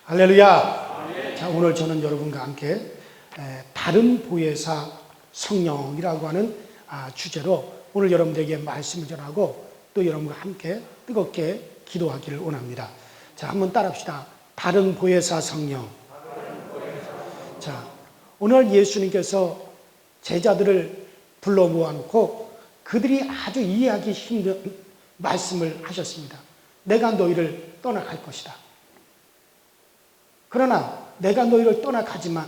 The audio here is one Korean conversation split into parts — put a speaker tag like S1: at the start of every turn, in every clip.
S1: 할렐루야. 자, 오늘 저는 여러분과 함께 다른 보혜사 성령이라고 하는 주제로 오늘 여러분들에게 말씀을 전하고 또 여러분과 함께 뜨겁게 기도하기를 원합니다. 자, 한번 따라합시다. 다른 보혜사 성령. 자, 오늘 예수님께서 제자들을 불러 모아놓고 그들이 아주 이해하기 힘든 말씀을 하셨습니다. 내가 너희를 떠나갈 것이다. 그러나 내가 너희를 떠나가지만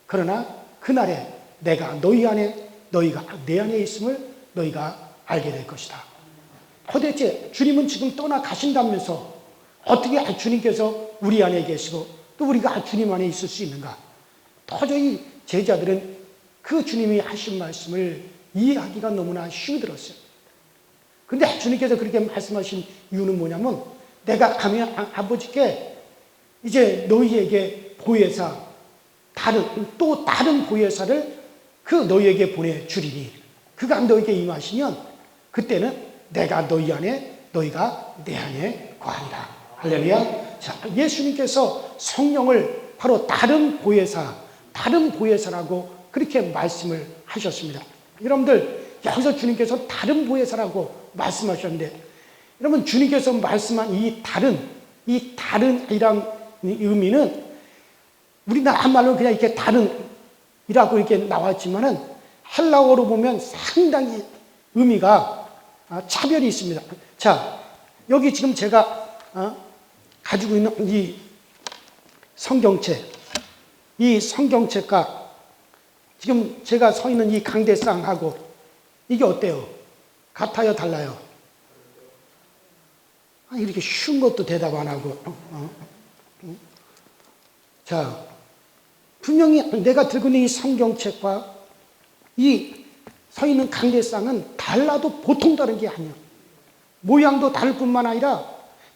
S1: 그러나 그날에 내가 너희 안에 너희가 내 안에 있음을 너희가 알게 될 것이다. 도대체 주님은 지금 떠나가신다면서 어떻게 주님께서 우리 안에 계시고 또 우리가 주님 안에 있을 수 있는가? 도저히 제자들은 그 주님이 하신 말씀을 이해하기가 너무나 힘들었어요. 그런데 주님께서 그렇게 말씀하신 이유는 뭐냐면 내가 가면 아버지께 이제 너희에게 보혜사 또 다른 보혜사를 그 너희에게 보내주리니 그가 너희에게 임하시면 그때는 내가 너희 안에 너희가 내 안에 거하리라. 할렐루야. 자, 예수님께서 성령을 바로 다른 보혜사라고 그렇게 말씀을 하셨습니다. 여러분들 여기서 주님께서 다른 보혜사라고 말씀하셨는데 여러분 주님께서 말씀한 이 다른이란 의미는 우리나라 말로 그냥 이렇게 다른이라고 이렇게 나왔지만은 헬라어로 보면 상당히 의미가 차별이 있습니다. 자, 여기 지금 제가 가지고 있는 이 성경책과 지금 제가 서 있는 이 강대상하고 이게 어때요? 같아요? 달라요? 이렇게 쉬운 것도 대답 안 하고. 자, 분명히 내가 들고 있는 이 성경책과 이 서 있는 강대상은 달라도 보통 다른 게 아니에요. 모양도 다를 뿐만 아니라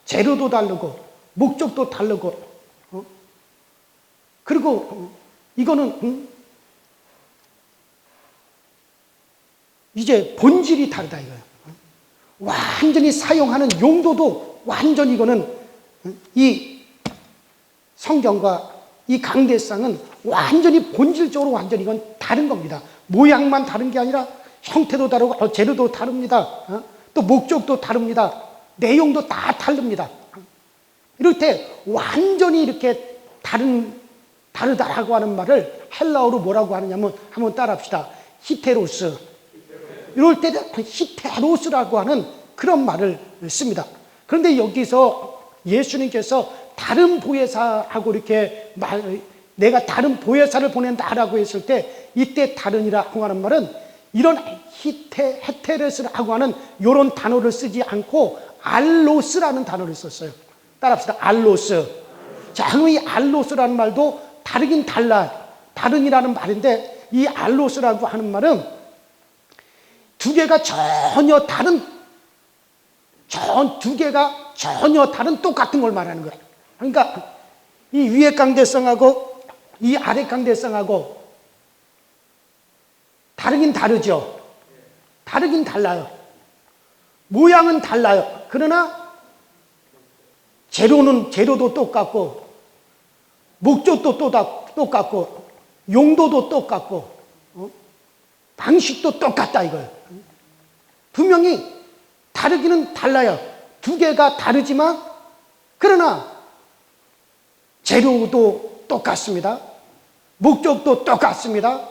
S1: 재료도 다르고 목적도 다르고 그리고 이거는 이제 본질이 다르다 이거예요. 완전히 사용하는 용도도 완전히 이거는 이 성경과 이 강대상은 완전히 본질적으로 완전히 이건 다른 겁니다. 모양만 다른 게 아니라 형태도 다르고 재료도 다릅니다. 또 목적도 다릅니다. 내용도 다 다릅니다. 이럴 때 완전히 이렇게 다르다라고 하는 말을 헬라어로 뭐라고 하느냐면 한번 따라합시다. 히테로스. 이럴 때는 히테로스라고 하는 그런 말을 씁니다. 그런데 여기서 예수님께서 다른 보혜사하고 이렇게 내가 다른 보혜사를 보낸다라고 했을 때 이때 다른이라고 하는 말은 이런 헤테레스라고 하는 이런 단어를 쓰지 않고 알로스라는 단어를 썼어요. 따라합시다. 알로스. 자, 그럼 이 알로스라는 말도 다르긴 다른이라는 말인데 이 알로스라고 하는 말은 두 개가 전혀 다른 똑같은 걸 말하는 거예요. 그러니까 이 위에 강대상하고 이 아래 강대상하고 다르긴 다르죠. 다르긴 달라요. 모양은 달라요. 그러나 재료도 똑같고 목적도 똑같고 용도도 똑같고 방식도 똑같다 이거예요. 분명히 다르기는 달라요. 두 개가 다르지만 그러나 재료도 똑같습니다. 목적도 똑같습니다.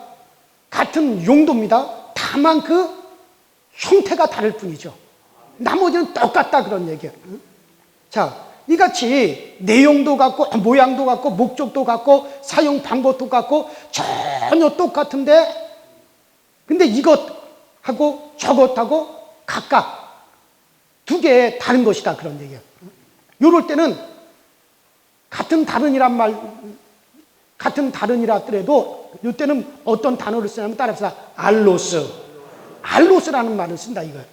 S1: 같은 용도입니다. 다만 그 형태가 다를 뿐이죠. 나머지는 똑같다 그런 얘기예요. 자, 이같이 내용도 같고 모양도 같고 목적도 같고 사용 방법도 같고 전혀 똑같은데 근데 이것하고 저것하고 각각 두 개 다른 것이다 그런 얘기예요. 이럴 때는 같은 다른이라 하더라도 이때는 어떤 단어를 쓰냐면 따라서 알로스라는 말을 쓴다 이거예요.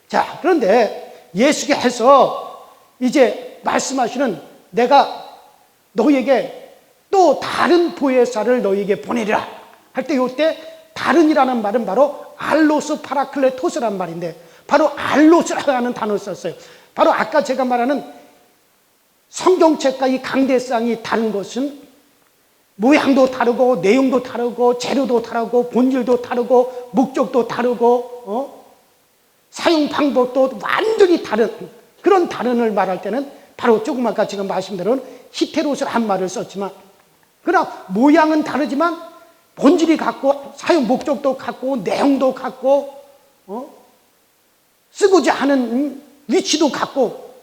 S1: 자, 그런데 예수께서 이제 말씀하시는 내가 너희에게 또 다른 보혜사를 너희에게 보내리라 할 때 이때 다른이라는 말은 바로 알로스 파라클레토스라는 말인데 바로 알로스라고 하는 단어를 썼어요. 바로 아까 제가 말하는 성경책과 이 강대상이 다른 것은 모양도 다르고 내용도 다르고 재료도 다르고 본질도 다르고 목적도 다르고 사용 방법도 완전히 다른 그런 다른을 말할 때는 바로 조금 아까 지금 말씀드린 히테로스란 말을 썼지만 그러나 모양은 다르지만 본질이 같고 사용 목적도 같고 내용도 같고 쓰고자 하는 위치도 같고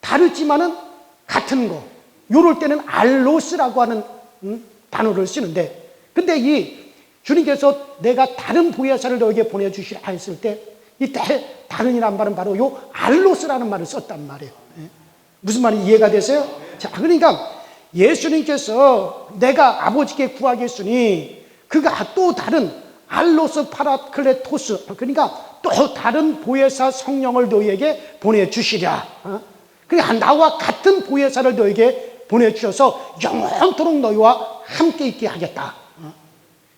S1: 다르지만은 같은 거. 요럴 때는 알로스라고 하는 단어를 쓰는데 근데 이 주님께서 내가 다른 보혜사를 너에게 보내주시라 했을 때 이 다른이란 말은 바로 요 알로스라는 말을 썼단 말이에요. 무슨 말이 이해가 되세요? 자, 그러니까 예수님께서 내가 아버지께 구하겠으니 그가 또 다른 알로스 파라클레토스 그러니까 또 다른 보혜사 성령을 너희에게 보내주시랴. 그러니까 나와 같은 보혜사를 너에게 보내주셔서 영원토록 너희와 함께 있게 하겠다.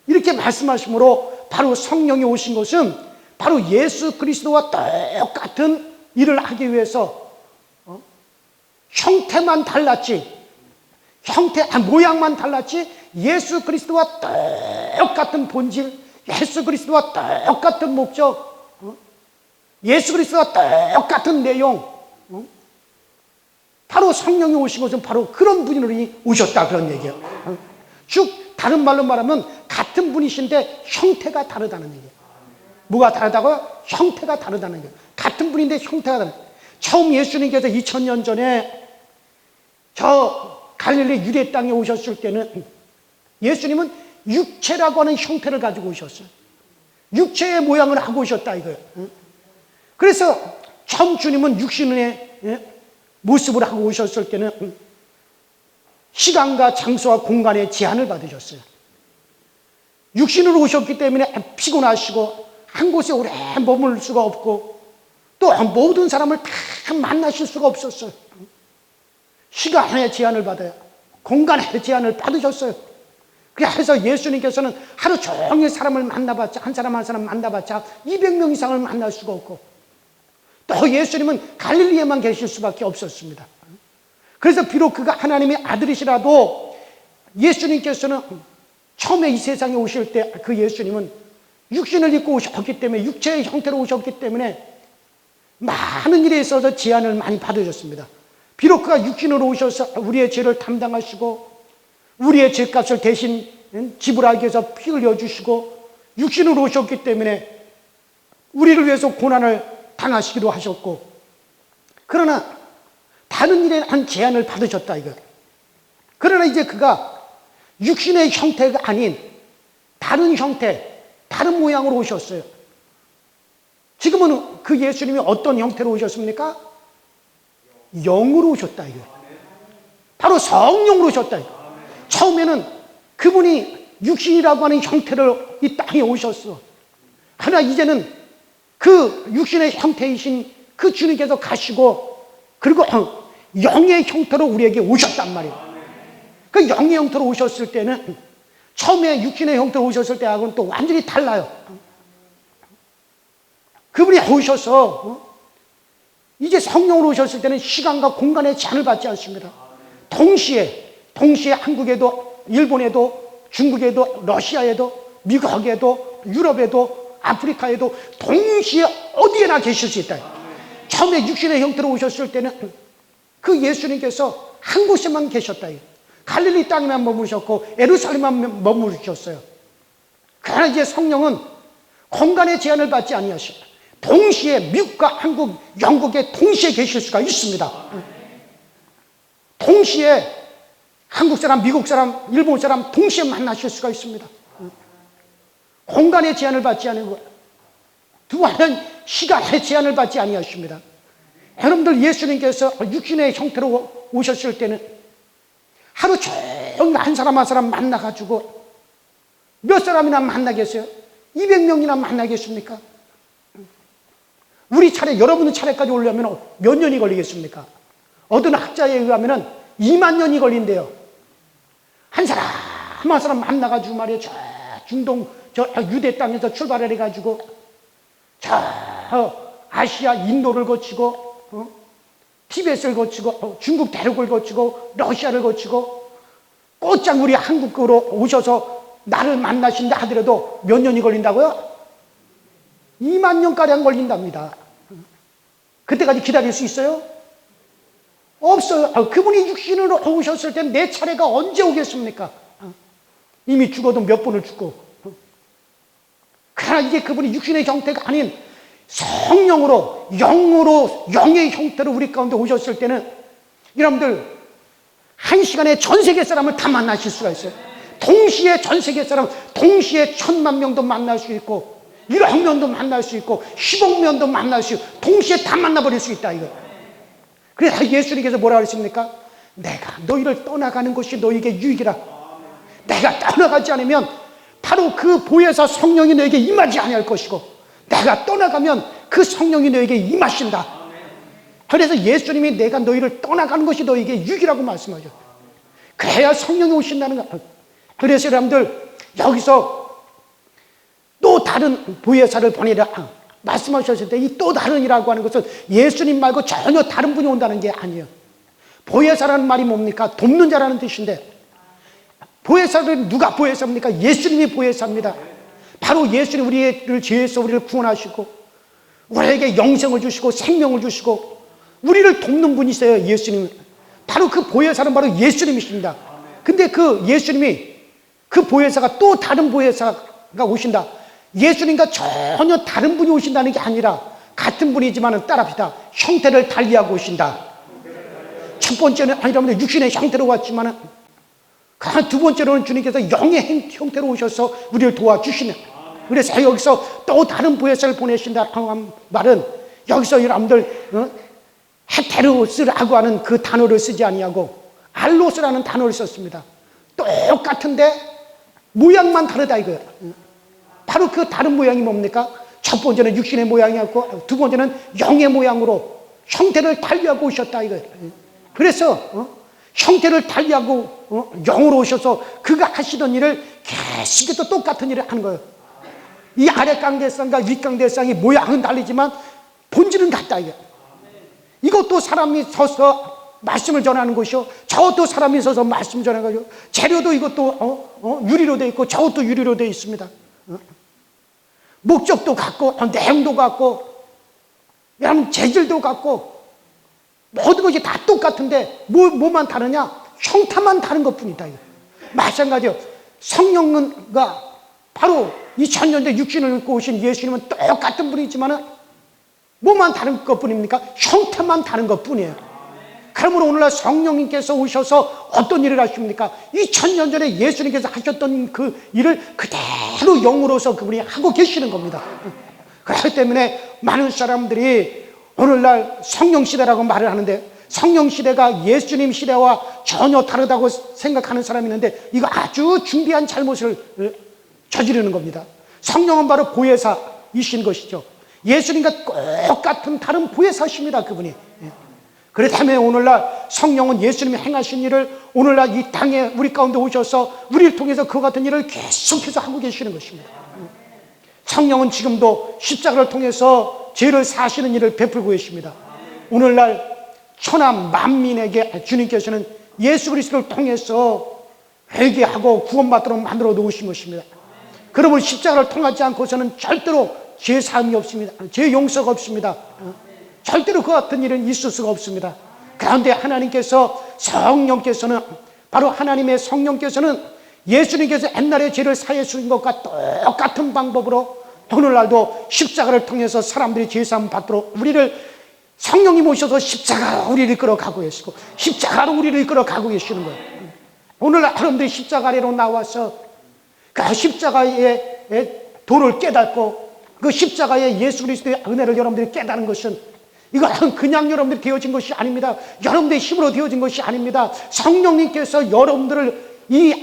S1: 이렇게 말씀하심으로 바로 성령이 오신 것은 바로 예수 그리스도와 똑같은 일을 하기 위해서 형태만 달랐지 모양만 달랐지 예수 그리스도와 똑같은 본질 예수 그리스도와 똑같은 목적 예수 그리스도와 똑같은 내용 바로 성령이 오신 것은 바로 그런 분이 오셨다 그런 얘기예요. 즉 다른 말로 말하면 같은 분이신데 형태가 다르다는 얘기예요. 뭐가 다르다고요? 형태가 다르다는 거예요. 같은 분인데 형태가 다르다. 처음 예수님께서 2000년 전에 저 갈릴리 유대 땅에 오셨을 때는 예수님은 육체라고 하는 형태를 가지고 오셨어요. 육체의 모양을 하고 오셨다 이거예요. 그래서 처음 주님은 육신의 모습을 하고 오셨을 때는 시간과 장소와 공간의 제한을 받으셨어요. 육신으로 오셨기 때문에 피곤하시고 한 곳에 오래 머물 수가 없고 또 모든 사람을 다 만나실 수가 없었어요. 시간의 제한을 받아요. 공간의 제한을 받으셨어요. 그래서 예수님께서는 하루 종일 사람을 만나봤자 한 사람 한 사람 만나봤자 200명 이상을 만날 수가 없고 또 예수님은 갈릴리에만 계실 수밖에 없었습니다. 그래서 비록 그가 하나님의 아들이시라도 예수님께서는 처음에 이 세상에 오실 때 그 예수님은 육신을 입고 오셨기 때문에 육체의 형태로 오셨기 때문에 많은 일에 있어서 제한을 많이 받으셨습니다. 비록 그가 육신으로 오셔서 우리의 죄를 담당하시고 우리의 죄값을 대신 지불하기 위해서 피 흘려주시고 육신으로 오셨기 때문에 우리를 위해서 고난을 당하시기도 하셨고 그러나 다른 일에 한 제한을 받으셨다 이거예요. 그러나 이제 그가 육신의 형태가 아닌 다른 형태 다른 모양으로 오셨어요. 지금은 그 예수님이 어떤 형태로 오셨습니까? 영으로 오셨다 이거예요. 바로 성령으로 오셨다 이거예요. 처음에는 그분이 육신이라고 하는 형태로 이 땅에 오셨어. 그러나 이제는 그 육신의 형태이신 그 주님께서 가시고 그리고 영의 형태로 우리에게 오셨단 말이에요. 그 영의 형태로 오셨을 때는 처음에 육신의 형태로 오셨을 때하고는 또 완전히 달라요. 그분이 오셔서 이제 성령으로 오셨을 때는 시간과 공간의 제한을 받지 않습니다. 동시에 한국에도 일본에도 중국에도 러시아에도 미국에도 유럽에도 아프리카에도 동시에 어디에나 계실 수 있다. 처음에 육신의 형태로 오셨을 때는 그 예수님께서 한 곳에만 계셨다. 갈릴리 땅에만 머무르셨고 예루살렘만 머무르셨어요. 그러나 이제 성령은 공간의 제한을 받지 아니하십니다. 동시에 미국과 한국, 영국에 동시에 계실 수가 있습니다. 동시에 한국 사람, 미국 사람, 일본 사람 동시에 만나실 수가 있습니다. 공간의 제한을 받지 않고 두 하나는 시간의 제한을 받지 아니하십니다. 여러분들 예수님께서 육신의 형태로 오셨을 때는 하루 종일 한 사람 한 사람 만나가지고 몇 사람이나 만나겠어요? 200명이나 만나겠습니까? 우리 차례, 여러분의 차례까지 오려면 몇 년이 걸리겠습니까? 어떤 학자에 의하면 2만 년이 걸린대요. 한 사람 한 사람 만나가지고 말이에요. 저 중동, 저 유대 땅에서 출발을 해가지고 저 아시아, 인도를 거치고 티벳을 거치고 중국 대륙을 거치고 러시아를 거치고 곧장 우리 한국으로 오셔서 나를 만나신다 하더라도 몇 년이 걸린다고요? 2만 년가량 걸린답니다. 그때까지 기다릴 수 있어요? 없어요. 그분이 육신으로 오셨을 때 내 차례가 언제 오겠습니까? 이미 죽어도 몇 번을 죽고. 그러나 이제 그분이 육신의 형태가 아닌 성령으로, 영으로, 영의 형태로 우리 가운데 오셨을 때는 여러분들 한 시간에 전 세계 사람을 다 만나실 수가 있어요. 동시에 전 세계 사람, 동시에 1000만 명도 만날 수 있고 1억 명도 만날 수 있고 10억 명도 만날 수 있고 동시에 다 만나버릴 수 있다 이거. 그래서 예수님께서 뭐라 그러십니까? 내가 너희를 떠나가는 것이 너희에게 유익이라. 내가 떠나가지 않으면 바로 그 보혜사 성령이 너에게 임하지 아니할 것이고 내가 떠나가면 그 성령이 너에게 임하신다. 그래서 예수님이 내가 너희를 떠나가는 것이 너에게 유익이라고 말씀하죠. 그래야 성령이 오신다는 거예요. 그래서 여러분들 여기서 또 다른 보혜사를 보내라 말씀하셨을 때 이 또 다른이라고 하는 것은 예수님 말고 전혀 다른 분이 온다는 게 아니에요. 보혜사라는 말이 뭡니까? 돕는 자라는 뜻인데 보혜사를 누가 보혜사입니까? 예수님이 보혜사입니다. 바로 예수님 우리를 죄에서 우리를 구원하시고 우리에게 영생을 주시고 생명을 주시고 우리를 돕는 분이세요. 예수님. 바로 그 보혜사는 바로 예수님이십니다. 근데 그 예수님이 그 보혜사가 또 다른 보혜사가 오신다. 예수님과 전혀 다른 분이 오신다는 게 아니라 같은 분이지만 따라합시다. 형태를 달리하고 오신다. 첫 번째는 여러분들 육신의 형태로 왔지만 두 번째로는 주님께서 영의 형태로 오셔서 우리를 도와주시는. 그래서 여기서 또 다른 보혜사를 보내신다는 말은 여기서 여러분들 헤테로스라고 하는 그 단어를 쓰지 아니하고 알로스라는 단어를 썼습니다. 똑같은데 모양만 다르다 이거예요. 바로 그 다른 모양이 뭡니까? 첫 번째는 육신의 모양이었고 두 번째는 영의 모양으로 형태를 달리하고 오셨다 이거예요. 그래서 형태를 달리하고 영으로 오셔서 그가 하시던 일을 계속해서 똑같은 일을 하는 거예요. 이 아래 강대상과 윗 강대상이 모양은 다르지만 본질은 같다 이게. 이것도 사람이 서서 말씀을 전하는 것이요, 저것도 사람이 서서 말씀 전하는 것이요. 재료도 이것도 유리로 되어 있고 저것도 유리로 되어 있습니다. 목적도 같고 내용도 같고 여러분 재질도 같고 모든 것이 다 똑같은데 뭐만 다르냐? 형태만 다른 것뿐이다. 마찬가지요. 성령과 바로 2000년 전 육신을 입고 오신 예수님은 똑같은 분이지만 뭐만 다른 것뿐입니까? 형태만 다른 것뿐이에요. 그러므로 오늘날 성령님께서 오셔서 어떤 일을 하십니까? 2000년 전에 예수님께서 하셨던 그 일을 그대로 영으로서 그분이 하고 계시는 겁니다. 그렇기 때문에 많은 사람들이 오늘날 성령시대라고 말을 하는데 성령시대가 예수님 시대와 전혀 다르다고 생각하는 사람이 있는데 이거 아주 중대한 잘못을 저지르는 겁니다. 성령은 바로 보혜사이신 것이죠. 예수님과 똑같은 다른 보혜사십니다. 그분이. 그렇다면 오늘날 성령은 예수님이 행하신 일을 오늘날 이 땅에 우리 가운데 오셔서 우리를 통해서 그 같은 일을 계속해서 하고 계시는 것입니다. 성령은 지금도 십자가를 통해서 죄를 사시는 일을 베풀고 계십니다. 오늘날 천하 만민에게 주님께서는 예수 그리스도를 통해서 회개하고 구원받도록 만들어 놓으신 것입니다. 그러면 십자가를 통하지 않고서는 절대로 죄 사함이 없습니다. 죄 용서가 없습니다. 절대로 그 같은 일은 있을 수가 없습니다. 그런데 하나님께서 성령께서는 바로 하나님의 성령께서는 예수님께서 옛날에 죄를 사해 주신 것과 똑같은 방법으로 오늘날도 십자가를 통해서 사람들이 죄 사함 받도록 우리를 성령님 오셔서 십자가로 우리를 이끌어가고 계시고 십자가로 우리를 이끌어가고 계시는 거예요. 오늘날 여러분들이 십자가 아래로 나와서 그 십자가의 도를 깨닫고 그 십자가의 예수 그리스도의 은혜를 여러분들이 깨닫는 것은 이것은 그냥 여러분들이 되어진 것이 아닙니다. 여러분들의 힘으로 되어진 것이 아닙니다. 성령님께서 여러분들을 이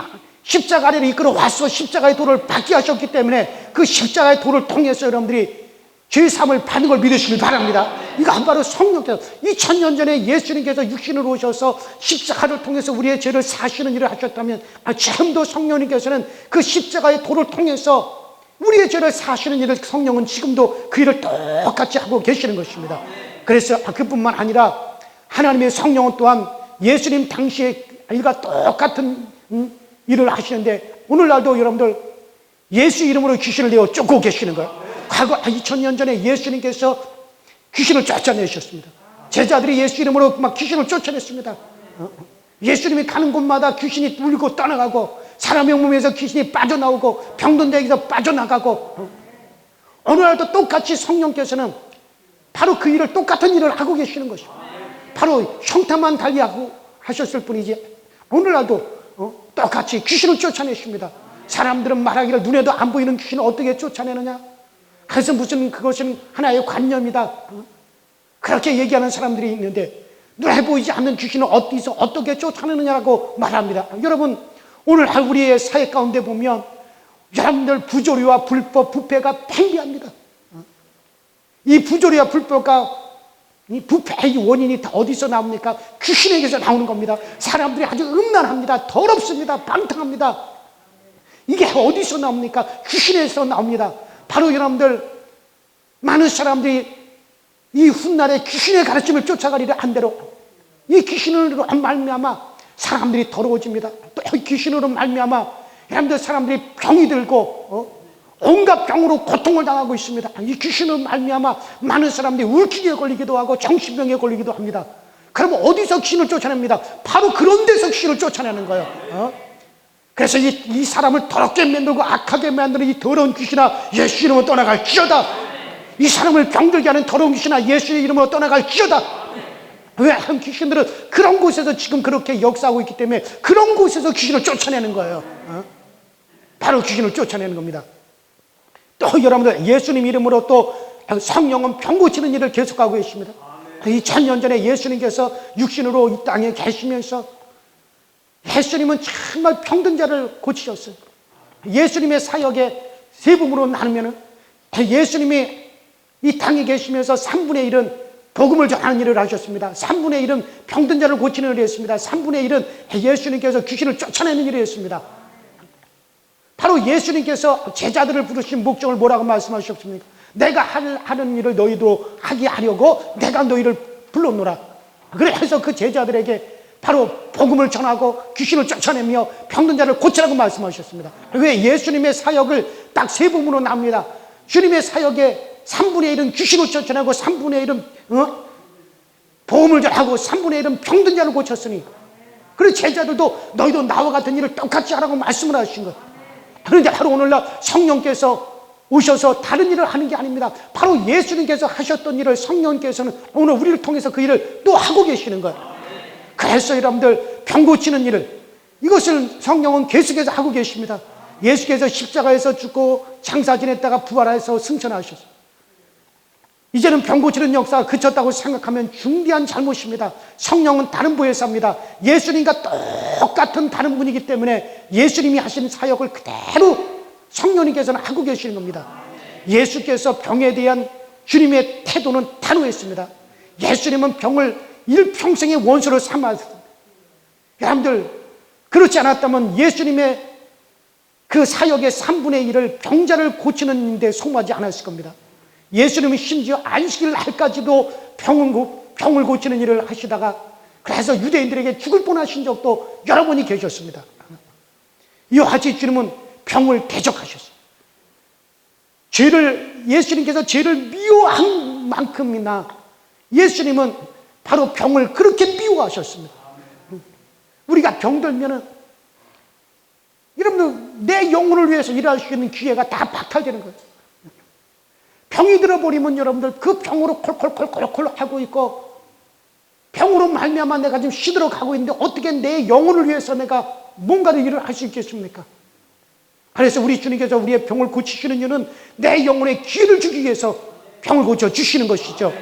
S1: 십자가 아래로 이끌어와서 십자가의 도를 받게 하셨기 때문에 그 십자가의 도를 통해서 여러분들이 죄사함을 받는 걸 믿으시길 바랍니다. 이거 바로 성령께서 2000년 전에 예수님께서 육신으로 오셔서 십자가를 통해서 우리의 죄를 사시는 일을 하셨다면 지금도 성령님께서는 그 십자가의 도를 통해서 우리의 죄를 사시는 일을 성령은 지금도 그 일을 똑같이 하고 계시는 것입니다. 그래서 그뿐만 아니라 하나님의 성령은 또한 예수님 당시의 일과 똑같은 일을 하시는데 오늘날도 여러분들 예수 이름으로 귀신을 내어 쫓고 계시는 거예요. 과거 2000년 전에 예수님께서 귀신을 쫓아내셨습니다. 제자들이 예수 이름으로 막 귀신을 쫓아냈습니다. 예수님이 가는 곳마다 귀신이 울고 떠나가고 사람의 몸에서 귀신이 빠져나오고 병든 자에게서 빠져나가고 오늘날도 똑같이 성령께서는 바로 그 일을 똑같은 일을 하고 계시는 것입니다. 바로 형태만 달리하고 하셨을 뿐이지 오늘날도 똑같이 귀신을 쫓아내십니다. 사람들은 말하기를 눈에도 안 보이는 귀신을 어떻게 쫓아내느냐? 그래서 무슨 그것은 하나의 관념이다. 그렇게 얘기하는 사람들이 있는데 눈에 보이지 않는 귀신을 어디서 어떻게 쫓아내느냐라고 말합니다. 여러분 오늘 우리의 사회 가운데 보면 여러분들 부조리와 불법, 부패가 팽배합니다. 이 부조리와 불법과 이 부패의 원인이 다 어디서 나옵니까? 귀신에게서 나오는 겁니다. 사람들이 아주 음란합니다. 더럽습니다. 방탕합니다. 이게 어디서 나옵니까? 귀신에서 나옵니다. 바로 여러분들 많은 사람들이 이 훗날에 귀신의 가르침을 쫓아가리를 한 대로 이 귀신으로 말미암아 사람들이 더러워집니다. 또 귀신으로 말미암아 여러분들 사람들이 병이 들고 온갖 병으로 고통을 당하고 있습니다. 이 귀신으로 말미암아 많은 사람들이 울기에 걸리기도 하고 정신병에 걸리기도 합니다. 그러면 어디서 귀신을 쫓아냅니다? 바로 그런 데서 귀신을 쫓아내는 거예요. 그래서 이 사람을 더럽게 만들고 악하게 만드는 이 더러운 귀신아 예수 이름으로 떠나갈지어다. 이 사람을 병들게 하는 더러운 귀신아 예수 이름으로 떠나갈지어다. 왜? 귀신들은 그런 곳에서 지금 그렇게 역사하고 있기 때문에 그런 곳에서 귀신을 쫓아내는 거예요. 바로 귀신을 쫓아내는 겁니다. 또 여러분들 예수님 이름으로 또 성령은 병 고치는 일을 계속하고 계십니다. 2000년 전에 예수님께서 육신으로 이 땅에 계시면서 예수님은 정말 병든 자를 고치셨어요. 예수님의 사역의 세 부분으로 나누면 예수님이 이 땅에 계시면서 3분의 1은 복음을 전하는 일을 하셨습니다. 3분의 1은 병든 자를 고치는 일을 했습니다. 3분의 1은 예수님께서 귀신을 쫓아내는 일을 했습니다. 바로 예수님께서 제자들을 부르신 목적을 뭐라고 말씀하셨습니까? 내가 하는 일을 너희도 하게 하려고 내가 너희를 불렀노라. 그래서 그 제자들에게 바로 복음을 전하고 귀신을 쫓아내며 병든 자를 고치라고 말씀하셨습니다. 왜? 예수님의 사역을 딱 세 부분으로 나눕니다. 주님의 사역의 3분의 1은 귀신을 쫓아내고 3분의 1은 복음을 전하고 3분의 1은 병든 자를 고쳤으니 그래서 제자들도 너희도 나와 같은 일을 똑같이 하라고 말씀을 하신 거예요. 그런데 바로 오늘날 성령께서 오셔서 다른 일을 하는 게 아닙니다. 바로 예수님께서 하셨던 일을 성령께서는 오늘 우리를 통해서 그 일을 또 하고 계시는 거예요. 그래서 여러분들 병 고치는 일을 이것을 성령은 계속해서 하고 계십니다. 예수께서 십자가에서 죽고 장사 지냈다가 부활해서 승천하셨어요. 이제는 병 고치는 역사가 그쳤다고 생각하면 중대한 잘못입니다. 성령은 다른 부에서 합니다. 예수님과 똑같은 다른 분이기 때문에 예수님이 하신 사역을 그대로 성령님께서는 하고 계시는 겁니다. 예수께서 병에 대한 주님의 태도는 단호했습니다. 예수님은 병을 일평생의 원수로 삼았습니다. 여러분들 그렇지 않았다면 예수님의 그 사역의 3분의 1을 병자를 고치는 데 소모하지 않았을 겁니다. 예수님은 심지어 안식일 날까지도 병을 고치는 일을 하시다가 그래서 유대인들에게 죽을 뻔하신 적도 여러 번이 계셨습니다. 이와 같이 주님은 병을 대적하셨어요. 예수님께서 죄를 미워한 만큼이나 예수님은 바로 병을 그렇게 미워하셨습니다. 우리가 병들면은 여러분들 내 영혼을 위해서 일할 수 있는 기회가 다 박탈되는 거예요. 병이 들어버리면 여러분들 그 병으로 콜콜콜콜콜 하고 있고 병으로 말미암아 내가 지금 시들어 가고 있는데 어떻게 내 영혼을 위해서 내가 뭔가를 일을 할 수 있겠습니까? 그래서 우리 주님께서 우리의 병을 고치시는 이유는 내 영혼에 기회를 주기 위해서 병을 고쳐주시는 것이죠.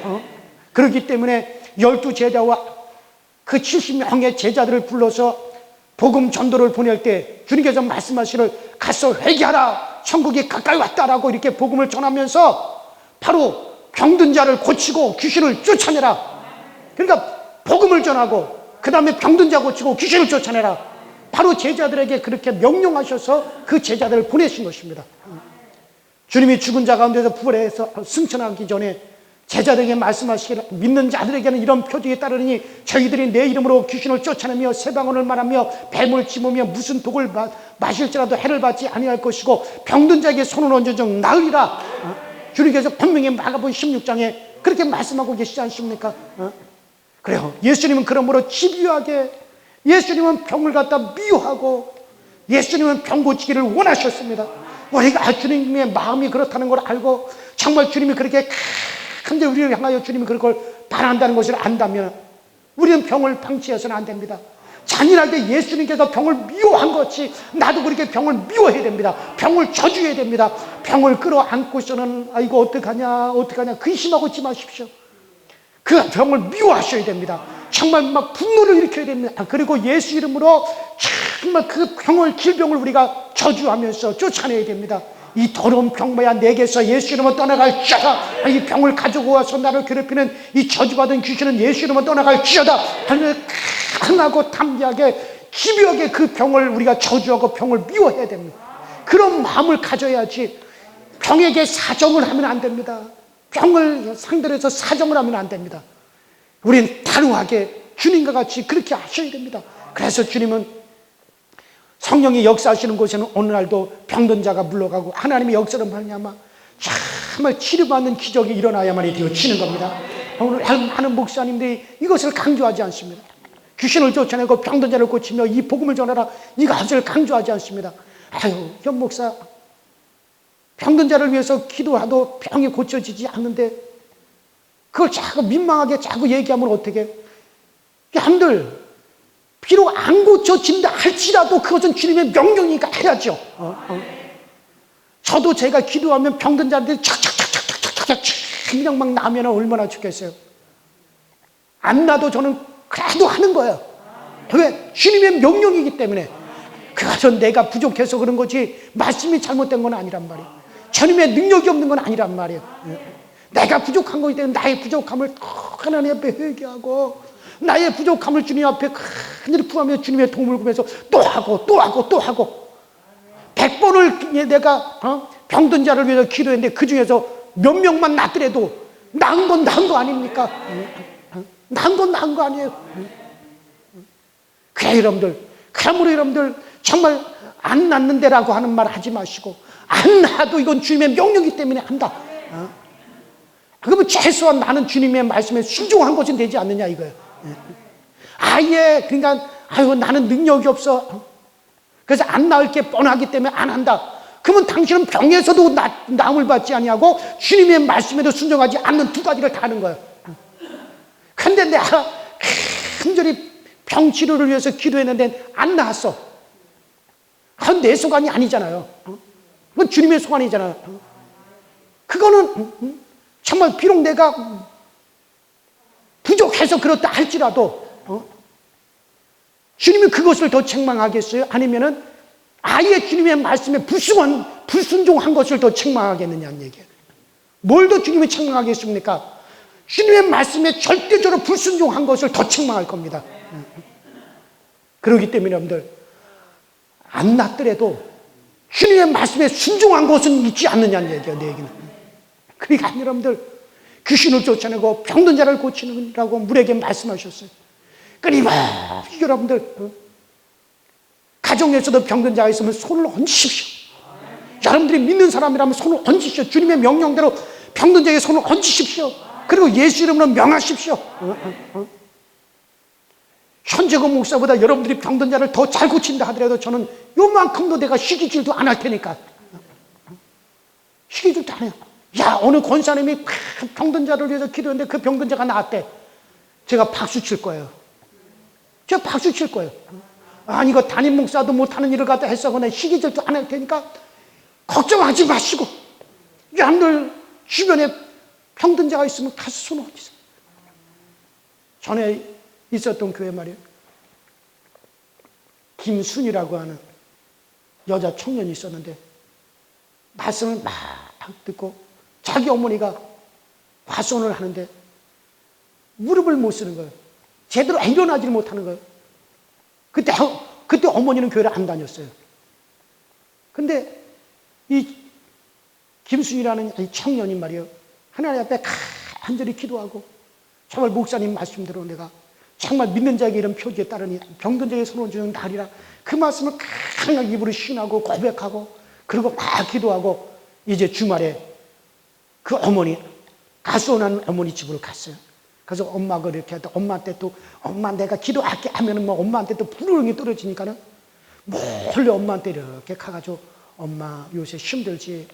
S1: 그렇기 때문에 12제자와 그 70명의 제자들을 불러서 복음 전도를 보낼 때 주님께서 말씀하시를 가서 회개하라 천국이 가까이 왔다라고 이렇게 복음을 전하면서 바로 병든 자를 고치고 귀신을 쫓아내라. 그러니까 복음을 전하고 그 다음에 병든 자 고치고 귀신을 쫓아내라. 바로 제자들에게 그렇게 명령하셔서 그 제자들을 보내신 것입니다. 주님이 죽은 자 가운데서 부활해서 승천하기 전에 제자들에게 말씀하시기를 믿는 자들에게는 이런 표적이 따르니 저희들이 내 이름으로 귀신을 쫓아내며 세방언을 말하며 뱀을 찜으며 무슨 독을 마실지라도 해를 받지 아니할 것이고 병든 자에게 손을 얹은 적 나으리라. 주님께서 분명히 마가복음 16장에 그렇게 말씀하고 계시지 않습니까? 그래요. 예수님은 그러므로 집요하게, 예수님은 병을 갖다 미워하고 예수님은 병 고치기를 원하셨습니다. 우리가 주님의 마음이 그렇다는 걸 알고 정말 주님이 그렇게 근데 우리를 향하여 주님이 그걸 바란다는 것을 안다면 우리는 병을 방치해서는 안 됩니다. 잔인하게 예수님께서 병을 미워한 것이 나도 그렇게 병을 미워해야 됩니다. 병을 저주해야 됩니다. 병을 끌어안고서는 아이고 어떡하냐 근심하고 있지 마십시오. 그 병을 미워하셔야 됩니다. 정말 막 분노를 일으켜야 됩니다. 그리고 예수 이름으로 정말 그 병을, 질병을 우리가 저주하면서 쫓아내야 됩니다. 이 더러운 병마야 내게서 예수 이름으로 떠나갈지어다. 이 병을 가지고 와서 나를 괴롭히는 이 저주받은 귀신은 예수 이름으로 떠나갈지어다. 강하고 담대하게 집요하게 그 병을 우리가 저주하고 병을 미워해야 됩니다. 그런 마음을 가져야지 병에게 사정을 하면 안 됩니다. 병을 상대로 해서 사정을 하면 안 됩니다. 우리는 단호하게 주님과 같이 그렇게 하셔야 됩니다. 그래서 주님은 성령이 역사하시는 곳에는 오늘날도 병든 자가 물러가고 하나님의 역사를 말미암아 정말 치료받는 기적이 일어나야만이 되어지는 겁니다. 오늘 많은 목사님들이 이것을 강조하지 않습니다. 귀신을 쫓아내고 병든 자를 고치며 이 복음을 전하라, 이것을 강조하지 않습니다. 아유, 현 목사 병든 자를 위해서 기도하도 병이 고쳐지지 않는데 그걸 자꾸 민망하게 자꾸 얘기하면 어떻게? 여러분들 비록 안 고쳐진다 할지라도 그것은 주님의 명령이니까 해야죠. 저도 제가 기도하면 병든 자들이 착착착착착착 그냥 막 나면 얼마나 좋겠어요. 안 나도 저는 그래도 하는 거예요. 왜? 주님의 명령이기 때문에. 그것은 내가 부족해서 그런 거지 말씀이 잘못된 건 아니란 말이에요. 주님의 능력이 없는 건 아니란 말이에요. 내가 부족한 거기 때문에 나의 부족함을 하나님 앞에 회개하고 나의 부족함을 주님 앞에 하늘을 구하며 주님의 도움을 구해서 또 하고 100번을 내가 병든 자를 위해서 기도했는데 그 중에서 몇 명만 낫더라도 나은 건 나은 거 아닙니까? 나은 건 나은 거 아니에요. 그래 여러분들, 그러므로 여러분들 정말 안 낫는데라고 하는 말 하지 마시고 안 나도 이건 주님의 명령이기 때문에 한다. 그러면 최소한 나는 주님의 말씀에 순종한 것이 되지 않느냐 이거예요. 아예 그러니까 아유 나는 능력이 없어. 그래서 안 나을 게 뻔하기 때문에 안 한다. 그러면 당신은 병에서도 나음을 받지 아니하고 주님의 말씀에도 순종하지 않는 두 가지를 다 하는 거예요. 근데 내가 간절히 병 치료를 위해서 기도했는데 안 나았어. 그건 내 소관이 아니잖아요. 그건 주님의 소관이잖아요. 그거는 정말 비록 내가 부족해서 그렇다 할지라도 주님이 그것을 더 책망하겠어요? 아니면은 아예 주님의 말씀에 불순종한 것을 더 책망하겠느냐는 얘기예요. 뭘 더 주님이 책망하겠습니까? 주님의 말씀에 절대적으로 불순종한 것을 더 책망할 겁니다. 그렇기 때문에 여러분들 안 낫더라도 주님의 말씀에 순종한 것은 있지 않느냐는 얘기예요. 내 얘기는. 그러니까 여러분들 귀신을 쫓아내고 병든 자를 고치느라고 물에게 말씀하셨어요. 끊임없이 여러분들 가정에서도 병든 자가 있으면 손을 얹으십시오. 여러분들이 믿는 사람이라면 손을 얹으십시오. 주님의 명령대로 병든 자에게 손을 얹으십시오. 그리고 예수 이름으로 명하십시오. 현재고 목사보다 여러분들이 병든 자를 더 잘 고친다 하더라도 저는 요만큼도 내가 시기질도 안 할 테니까. 시기질도 안 해요. 야, 어느 권사님이 병든 자를 위해서 기도했는데 그 병든 자가 나았대. 제가 박수 칠 거예요. 제가 박수 칠 거예요. 아니, 이거 담임 목사도 못하는 일을 갖다 했어. 그냥 시기질도 안 할 테니까 걱정하지 마시고. 여러분들 주변에 병든 자가 있으면 가서 손 얹으세요. 전에 있었던 교회 말이에요. 김순이라고 하는 여자 청년이 있었는데 말씀을 막 듣고 자기 어머니가 과손을 하는데 무릎을 못 쓰는 거예요. 제대로 일어나지를 못하는 거예요. 그때 어머니는 교회를 안 다녔어요. 근데 이 김순이라는 이 청년이 말이에요. 하나님 앞에 간절히 기도하고, 정말 목사님 말씀대로 내가 정말 믿는 자에게 이런 표지에 따르니 병든 자에게 손을 주는 날이라, 그 말씀을 강하게 입으로 신하고 고백하고, 그리고 막 기도하고, 이제 주말에 그 어머니, 가수원하는 어머니 집으로 갔어요. 그래서 엄마가 이렇게 하다 엄마한테 또, 엄마 내가 기도할게 하면은 뭐 엄마한테 또 부르릉이 떨어지니까는 몰래 엄마한테 이렇게 가가지고, 엄마 요새 힘들지?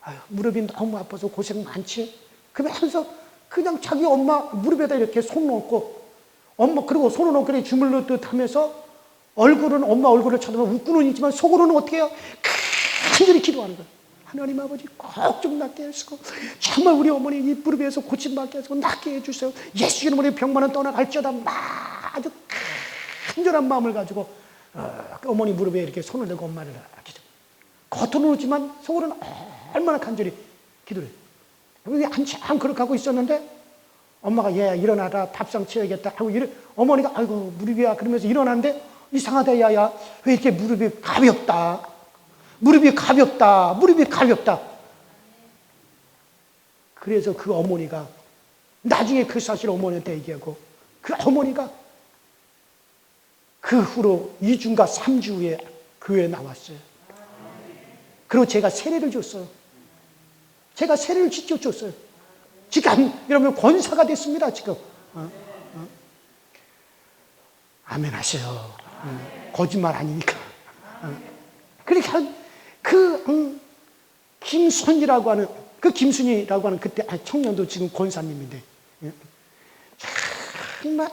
S1: 아유, 무릎이 너무 아파서 고생 많지? 그러면서 그냥 자기 엄마 무릎에다 이렇게 손 놓고, 엄마, 그리고 손을 놓고 그래 주물러 듯 하면서, 얼굴은 엄마 얼굴을 쳐다보면 웃고는 있지만 속으로는 어떻게 해요? 간절히 기도하는 거예요. 하나님 아버지 꼭 좀 낫게 해주시고, 정말 우리 어머니 이 무릎에서 고침받게 해주시고 낫게 해주세요. 예수 이름으로 병만은 떠나갈지어다. 아주 간절한 마음을 가지고 어머니 무릎에 이렇게 손을 대고 엄마를 기도. 겉으로는 웃지만 속으로는 얼마나 간절히 기도를 해요. 한참 그렇게 하고 있었는데, 엄마가 얘야 일어나라, 밥상 치워야겠다 하고 어머니가 아이고 무릎이야 그러면서 일어났는데, 이상하다 야야, 왜 이렇게 무릎이 가볍다, 무릎이 가볍다, 무릎이 가볍다. 그래서 그 어머니가 나중에 그 사실 어머니한테 얘기하고, 그 어머니가 그 후로 2주인가 3주 후에 교회에 나왔어요. 그리고 제가 세례를 줬어요. 제가 세례를 직접 줬어요. 지금 여러분 권사가 됐습니다. 지금 아멘 하세요. 거짓말 아니니까. 그러니까 김순이라고 하는, 그 김순이라고 하는 그때 청년도 지금 권사님인데, 정말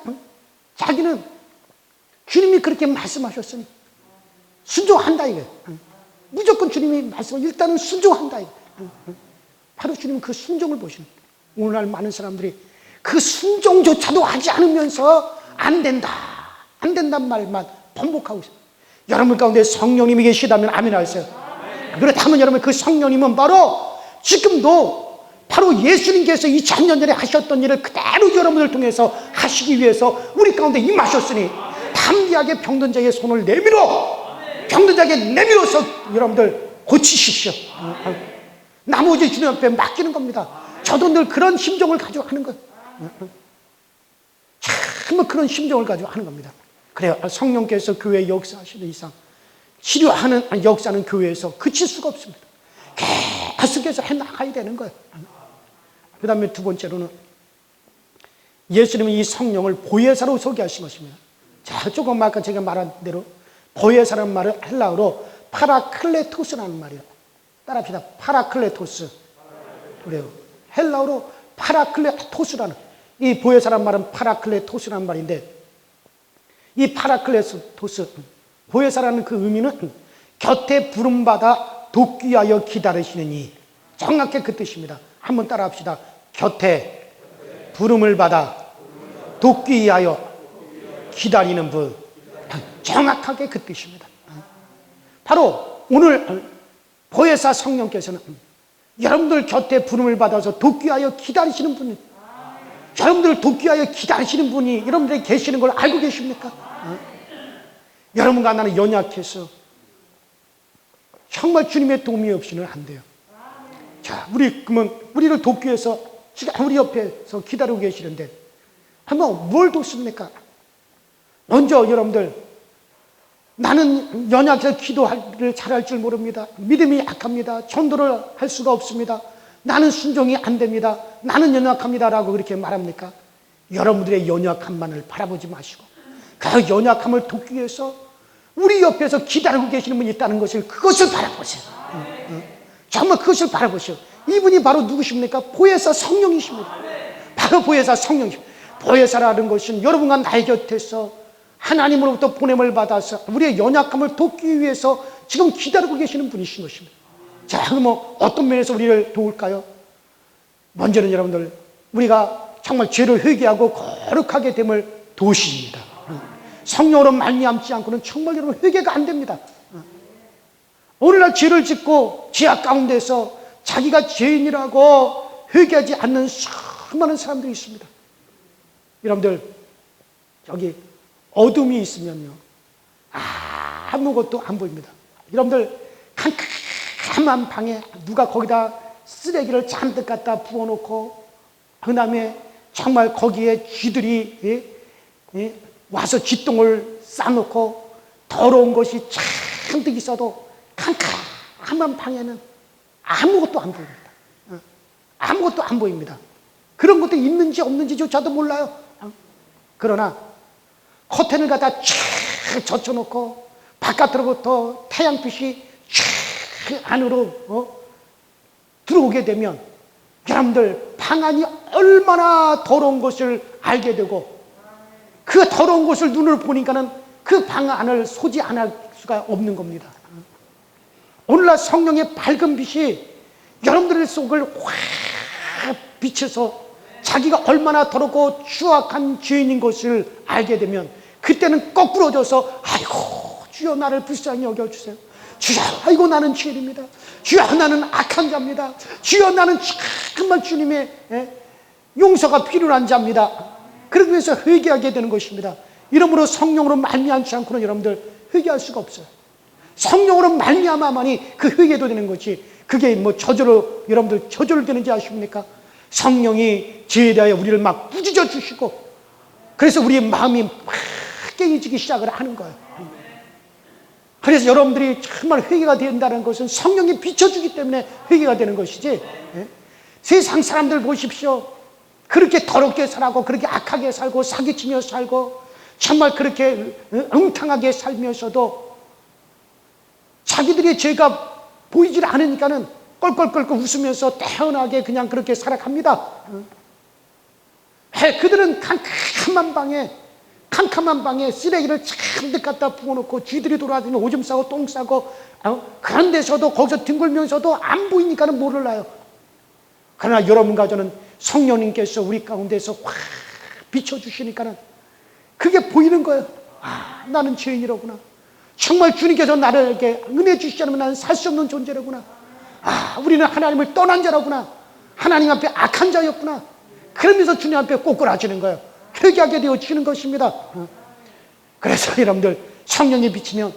S1: 자기는 주님이 그렇게 말씀하셨으니 순종한다 이거예요. 무조건 주님이 말씀을 일단은 순종한다 이거예요. 바로 주님은 그 순종을 보시는 거예요. 오늘날 많은 사람들이 그 순종조차도 하지 않으면서 안 된다, 안 된단 말만 반복하고 있어요. 여러분 가운데 성령님이 계시다면 아멘 하세요. 그렇다면 여러분 그 성령님은 바로 지금도 바로 예수님께서 2000년 전에 하셨던 일을 그대로 여러분을 통해서 하시기 위해서 우리 가운데 임하셨으니, 담대하게 병든 자에게 손을 내밀어, 병든 자에게 내밀어서 여러분들 고치십시오. 나머지 주님 앞에 맡기는 겁니다. 저도 늘 그런 심정을 가지고 하는 거예요. 정말 그런 심정을 가지고 하는 겁니다. 그래요. 성령께서 교회에 역사하시는 이상 치료하는 역사는 교회에서 그칠 수가 없습니다. 계속해서 해나가야 되는 거예요. 그 다음에 두 번째로는 예수님은 이 성령을 보혜사로 소개하신 것입니다. 자, 조금 아까 제가 말한 대로 보혜사라는 말은 헬라어로 파라클레토스라는 말이에요. 따라합시다. 파라클레토스. 그래요. 헬라어로 파라클레토스라는, 이 보혜사라는 말은 파라클레토스라는 말인데, 이 파라클레토스, 보혜사라는 그 의미는 곁에 부름받아 돕기하여 기다리시는 이, 정확히 그 뜻입니다. 한번 따라합시다. 곁에 부름을 받아 돕기 위하여 기다리는 분, 정확하게 그 뜻입니다. 바로 오늘 보혜사 성령께서는 여러분들 곁에 부름을 받아서 돕기 위하여 기다리시는 분, 여러분들 돕기 위하여 기다리시는 분이 여러분들이 계시는 걸 알고 계십니까? 여러분과 나는 연약해서 정말 주님의 도움이 없이는 안 돼요. 자, 그러면 우리를 돕기 위해서 지금 우리 옆에서 기다리고 계시는데, 한번 뭘 돕습니까? 먼저 여러분들, 나는 연약해서 기도를 잘할 줄 모릅니다. 믿음이 약합니다. 전도를 할 수가 없습니다. 나는 순종이 안 됩니다. 나는 연약합니다. 라고 그렇게 말합니까? 여러분들의 연약함만을 바라보지 마시고, 그 연약함을 돕기 위해서 우리 옆에서 기다리고 계시는 분이 있다는 것을, 그것을 바라보세요. 정말 그것을 바라보세요. 이분이 바로 누구십니까? 보혜사 성령이십니다. 바로 보혜사 성령이십니다. 보혜사라는 것은 여러분과 나의 곁에서 하나님으로부터 보냄을 받아서 우리의 연약함을 돕기 위해서 지금 기다리고 계시는 분이신 것입니다. 자, 그럼 어떤 면에서 우리를 도울까요? 먼저는 여러분들, 우리가 정말 죄를 회개하고 거룩하게 됨을 도우십니다. 성령으로 말미암지 않고는 정말 여러분 회개가 안 됩니다. 오늘날 죄를 짓고 죄악 가운데서 자기가 죄인이라고 회개하지 않는 수많은 사람들이 있습니다. 여러분들, 여기 어둠이 있으면요, 아무것도 안 보입니다. 여러분들, 캄캄한 방에 누가 거기다 쓰레기를 잔뜩 갖다 부어놓고 그 다음에 정말 거기에 쥐들이 와서 쥐똥을 싸놓고 더러운 것이 잔뜩 있어도 캄캄한 방에는 아무것도 안 보입니다. 아무것도 안 보입니다. 그런 것도 있는지 없는지조차도 몰라요. 그러나 커튼을 갖다 쫙 젖혀놓고 바깥으로부터 태양빛이 쫙 안으로 들어오게 되면 여러분들 방 안이 얼마나 더러운 것을 알게 되고, 그 더러운 것을 눈으로 보니까는 그 방 안을 소지 안 할 수가 없는 겁니다. 오늘날 성령의 밝은 빛이 여러분들 속을 확 비춰서 자기가 얼마나 더럽고 추악한 죄인인 것을 알게 되면, 그때는 거꾸로져서 아이고 주여 나를 불쌍히 여겨주세요. 주여 아이고 나는 죄인입니다. 주여 나는 악한 자입니다. 주여 나는 정말 주님의 용서가 필요한 자입니다. 그러면서 회개하게 되는 것입니다. 이러므로 성령으로 말미암지 않고는 여러분들 회개할 수가 없어요. 성령으로 말미암아만이 그 회개도 되는 거지, 그게 뭐 저절로 여러분들 저절로 되는지 아십니까? 성령이 죄에 대하여 우리를 막 꾸짖어 주시고, 그래서 우리의 마음이 막 깨어지기 시작을 하는 거예요. 그래서 여러분들이 정말 회개가 된다는 것은 성령이 비춰주기 때문에 회개가 되는 것이지, 세상 사람들 보십시오. 그렇게 더럽게 살고 그렇게 악하게 살고 사기치며 살고 정말 그렇게 엉탕하게 살면서도 자기들의 죄가 보이질 않으니까는 껄껄껄껄 웃으면서 태연하게 그냥 그렇게 살아갑니다. 그들은 캄캄한 방에 쓰레기를 잔뜩 갖다 부어놓고 쥐들이 돌아다니면 오줌 싸고 똥 싸고 그런 데서도 거기서 뒹굴면서도 안 보이니까는 몰라요. 그러나 여러분과 저는 성령님께서 우리 가운데서 확 비춰주시니까는 그게 보이는 거예요. 아, 나는 죄인이로구나. 정말 주님께서 나에게 은혜 주시지 않으면 나는 살 수 없는 존재로구나. 아, 우리는 하나님을 떠난 자로구나. 하나님 앞에 악한 자였구나. 그러면서 주님 앞에 꼬꾸라지는 거예요. 회개하게 되어지는 것입니다. 그래서 여러분들 성령이 비치면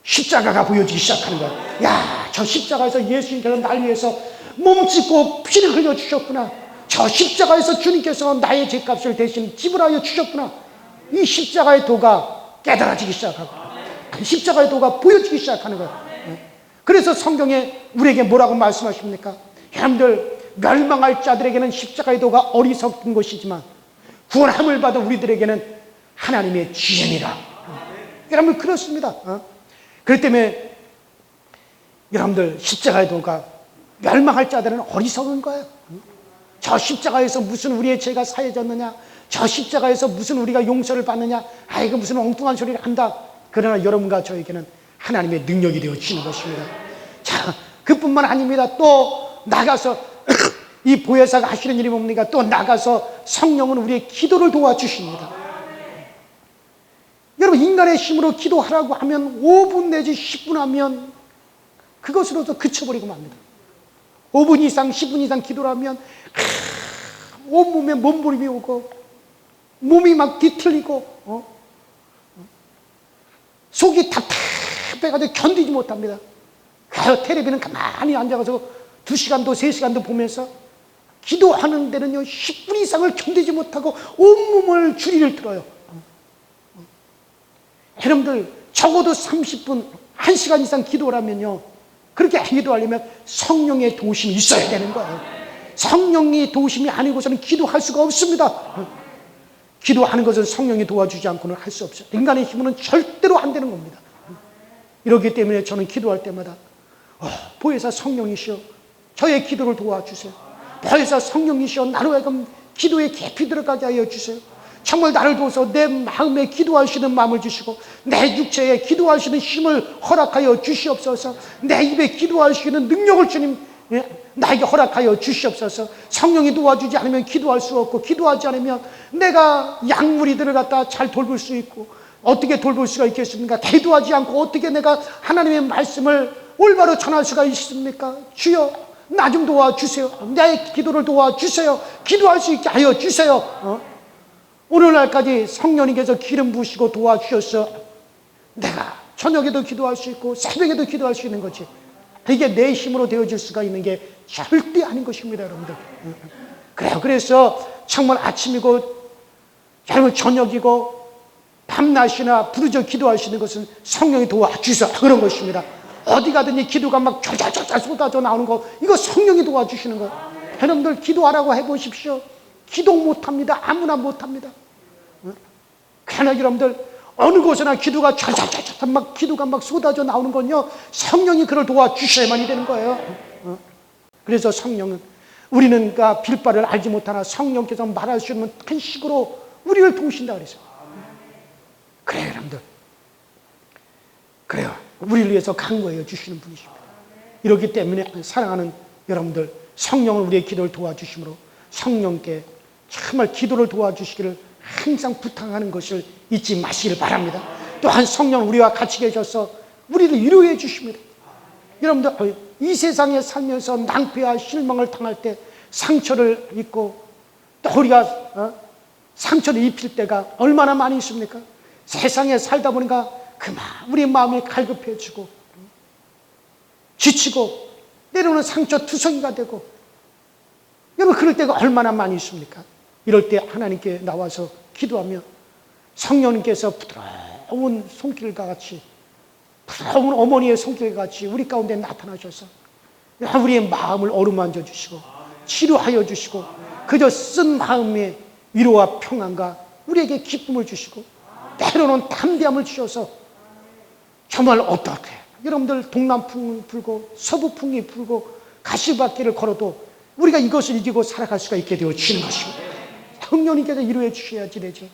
S1: 십자가가 보여지기 시작하는 거예요. 야, 저 십자가에서 예수님께서 날 위해서 몸짓고 피를 흘려주셨구나. 저 십자가에서 주님께서 나의 죄값을 대신 지불하여 주셨구나. 이 십자가의 도가 깨달아지기 시작하고 십자가의 도가 보여지기 시작하는 거예요. 그래서 성경에 우리에게 뭐라고 말씀하십니까? 여러분들 멸망할 자들에게는 십자가의 도가 어리석은 것이지만 구원함을 받은 우리들에게는 하나님의 지혜니라. 여러분 그렇습니다. 그렇기 때문에 여러분들 십자가의 도가 멸망할 자들은 어리석은 거예요. 저 십자가에서 무슨 우리의 죄가 사해졌느냐, 저 십자가에서 무슨 우리가 용서를 받느냐, 아이고 무슨 엉뚱한 소리를 한다. 그러나 여러분과 저에게는 하나님의 능력이 되어지는 것입니다. 자, 그뿐만 아닙니다. 또 나가서 이 보혜사가 하시는 일이 뭡니까? 또 나가서 성령은 우리의 기도를 도와주십니다. 여러분 인간의 힘으로 기도하라고 하면 5분 내지 10분 하면 그것으로도 그쳐버리고 맙니다. 5분 이상 10분 이상 기도를 하면 온몸에 몸부림이 오고 몸이 막 뒤틀리고 속이 답답해가지고 견디지 못합니다. 가요 텔레비는 가만히 앉아서 2시간도 3시간도 보면서 기도하는 데는요 10분 이상을 견디지 못하고 온몸을 주리를 들어요. 여러분들 적어도 30분 1시간 이상 기도를 하면요, 그렇게 기도하려면 성령의 도우심이 있어야 되는 거예요. 성령의 도우심이 아니고서는 기도할 수가 없습니다. 기도하는 것은 성령이 도와주지 않고는 할 수 없어요. 인간의 힘으로는 절대로 안 되는 겁니다. 이렇기 때문에 저는 기도할 때마다 보혜사 성령이시여 저의 기도를 도와주세요. 보혜사 성령이시여 나로 하여금 기도에 깊이 들어가게 하여 주세요. 정말 나를 도와서 내 마음에 기도할 수 있는 마음을 주시고 내 육체에 기도할 수 있는 힘을 허락하여 주시옵소서. 내 입에 기도할 수 있는 능력을 주님 나에게 허락하여 주시옵소서. 성령이 도와주지 않으면 기도할 수 없고, 기도하지 않으면 내가 양무리들을 갖다 잘 돌볼 수 있고, 어떻게 돌볼 수가 있겠습니까? 기도하지 않고 어떻게 내가 하나님의 말씀을 올바로 전할 수가 있습니까? 주여 나 좀 도와주세요. 내 기도를 도와주세요. 기도할 수 있게 하여 주세요. 오늘날까지 성령님께서 기름 부으시고 도와주셔서 내가 저녁에도 기도할 수 있고 새벽에도 기도할 수 있는 거지, 이게 내 힘으로 되어질 수가 있는 게 절대 아닌 것입니다, 여러분들. 그래요. 그래서 정말 아침이고 여러분 저녁이고 밤낮이나 부르짖어 기도하시는 것은 성령이 도와주셔서 그런 것입니다. 어디 가든지 기도가 막 쫄쫄쫄 쏟아져 나오는 거, 이거 성령이 도와주시는 거예요. 여러분들 기도하라고 해보십시오. 기도 못합니다. 아무나 못합니다. 그러나 여러분들 어느 곳에나 기도가 쫄쫄쫄 막 기도가 막 쏟아져 나오는 건요, 성령이 그걸 도와주셔야만이 되는 거예요. 그래서 성령은 우리는 빌바를 알지 못하나 성령께서 말하시면 큰 식으로 우리를 도우신다 그랬어요. 그래요, 여러분들. 그래요. 우리를 위해서 강구하여 주시는 분이십니다. 이렇기 때문에 사랑하는 여러분들, 성령은 우리의 기도를 도와주심으로 성령께 정말 기도를 도와주시기를 항상 부탁하는 것을 잊지 마시기를 바랍니다. 또한 성령은 우리와 같이 계셔서 우리를 위로해 주십니다. 여러분들, 이 세상에 살면서 낭패와 실망을 당할 때 상처를 입고 또 우리가 상처를 입힐 때가 얼마나 많이 있습니까? 세상에 살다 보니까 그만 우리 마음이 갈급해지고 지치고 때로는 상처투성이가 되고, 여러분 그럴 때가 얼마나 많이 있습니까? 이럴 때 하나님께 나와서 기도하며 성령님께서 부드러운 손길과 같이, 부드러운 어머니의 손길과 같이 우리 가운데 나타나셔서 우리의 마음을 어루만져 주시고 치료하여 주시고, 그저 쓴 마음에 위로와 평안과 우리에게 기쁨을 주시고 때로는 담대함을 주셔서 정말 어떻게 여러분들 동남풍이 불고 서부풍이 불고 가시밭길을 걸어도 우리가 이것을 이기고 살아갈 수가 있게 되어지는 것입니다. 성령님께서 위로해 주셔야지 되지.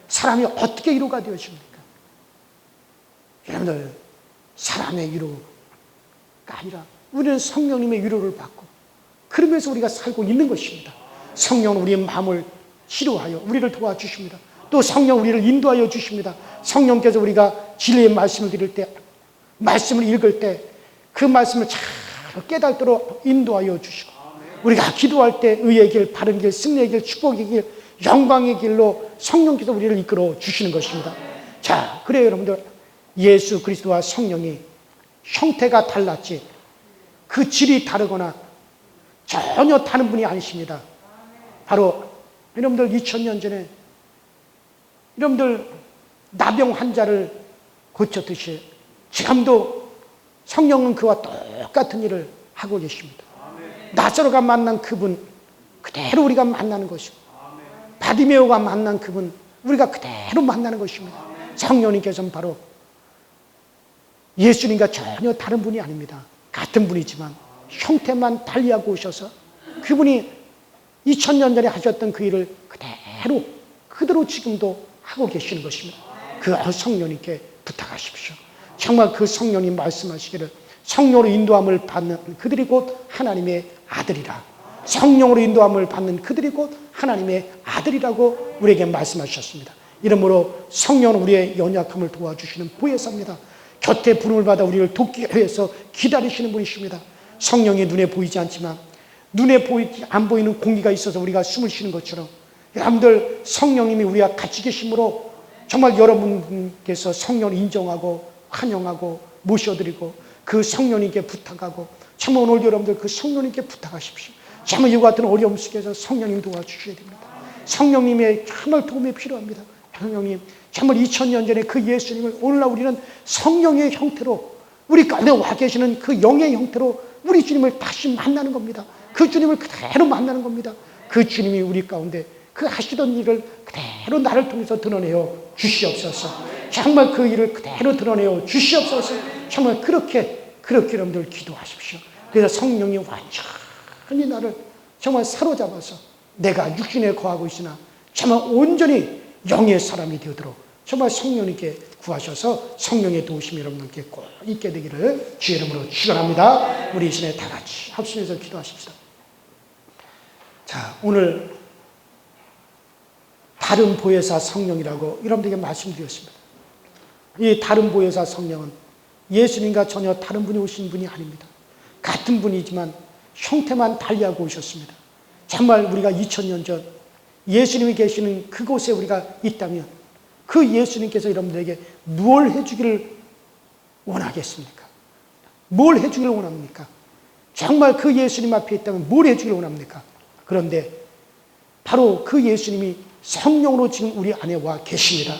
S1: 사람이 어떻게 위로가 되어집니까? 여러분들, 사람의 위로가 아니라 우리는 성령님의 위로를 받고 그러면서 우리가 살고 있는 것입니다. 성령은 우리의 마음을 치료하여 우리를 도와주십니다. 또 성령 우리를 인도하여 주십니다. 성령께서 우리가 진리의 말씀을 드릴 때, 말씀을 읽을 때 그 말씀을 잘 깨닫도록 인도하여 주시고, 우리가 기도할 때 의의 길, 바른 길, 승리의 길, 축복의 길, 영광의 길로 성령께서 우리를 이끌어 주시는 것입니다. 자, 그래요 여러분들, 예수 그리스도와 성령이 형태가 달랐지 그 질이 다르거나 전혀 다른 분이 아니십니다. 바로 여러분들 2000년 전에 여러분들 나병 환자를 고쳤듯이 지금도 성령은 그와 똑같은 일을 하고 계십니다. 나사로가 만난 그분 그대로 우리가 만나는 것이고, 바디메오가 만난 그분 우리가 그대로 만나는 것입니다. 성령님께서는 바로 예수님과 전혀 다른 분이 아닙니다. 같은 분이지만 형태만 달리하고 오셔서 그분이 2000년 전에 하셨던 그 일을 그대로 지금도 하고 계시는 것입니다. 그 성령님께 부탁하십시오. 정말 그 성령님 말씀하시기를 성령으로 인도함을 받는 그들이 곧 하나님의 아들이라, 성령으로 인도함을 받는 그들이 곧 하나님의 아들이라고 우리에게 말씀하셨습니다. 이러므로 성령은 우리의 연약함을 도와주시는 보혜사입니다. 곁에 부름을 받아 우리를 돕기 위해서 기다리시는 분이십니다. 성령이 눈에 보이지 않지만 눈에 안 보이는 공기가 있어서 우리가 숨을 쉬는 것처럼 여러분들 성령님이 우리와 같이 계심으로 정말 여러분께서 성령을 인정하고 환영하고 모셔드리고 그 성령님께 부탁하고, 정말 오늘 여러분들 그 성령님께 부탁하십시오. 정말 이와 같은 어려움 속에서 성령님 도와주셔야 됩니다. 성령님의 정말 도움이 필요합니다. 성령님, 정말 2000년 전에 그 예수님을 오늘날 우리는 성령의 형태로 우리 가운데 와 계시는 그 영의 형태로 우리 주님을 다시 만나는 겁니다. 그 주님을 그대로 만나는 겁니다. 그 주님이 우리 가운데 그 하시던 일을 그대로 나를 통해서 드러내어 주시옵소서. 정말 그 일을 그대로 드러내어 주시옵소서. 정말 그렇게 여러분들 기도하십시오. 그래서 성령이 완전히 나를 정말 사로잡아서 내가 육신에 거하고 있으나 정말 온전히 영의 사람이 되도록 정말 성령님께 구하셔서 성령의 도우심이 여러분들께 꼭 있게 되기를 주의 이름으로 축원합니다. 우리 이 시간에 다 같이 합심해서 기도하십시오. 자, 오늘 다른 보혜사 성령이라고 여러분들에게 말씀드렸습니다. 이 다른 보혜사 성령은 예수님과 전혀 다른 분이 오신 분이 아닙니다. 같은 분이지만 형태만 달리하고 오셨습니다. 정말 우리가 2000년 전 예수님이 계시는 그곳에 우리가 있다면 그 예수님께서 여러분들에게 무엇을 해주기를 원하겠습니까? 뭘 해주기를 원합니까? 정말 그 예수님 앞에 있다면 뭘 해주기를 원합니까? 그런데 바로 그 예수님이 성령으로 지금 우리 안에 와 계십니다.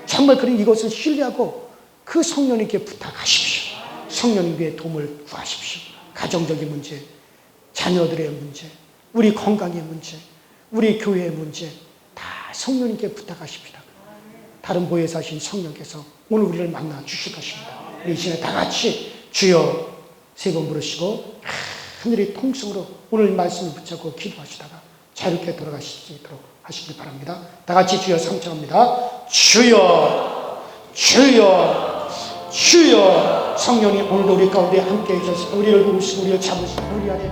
S1: 정말 그런 이것을 신뢰하고 그 성령님께 부탁하십시오. 성령님께 도움을 구하십시오. 가정적인 문제, 자녀들의 문제, 우리 건강의 문제, 우리 교회의 문제 다 성령님께 부탁하십니다. 다른 보혜사신 성령께서 오늘 우리를 만나 주실 것입니다. 우리 이 시간에 다 같이 주여 세 번 부르시고 하늘의 통성으로 오늘 말씀을 붙잡고 기도하시다가 자유롭게 돌아가실 수 있도록 하시길 바랍니다. 다 같이 주여 삼창합니다. 주여, 주여, 주여. 성령이 오늘도 우리 가운데 함께 계셔서 우리를 도우시고 우리를 잡으시고 우리 안에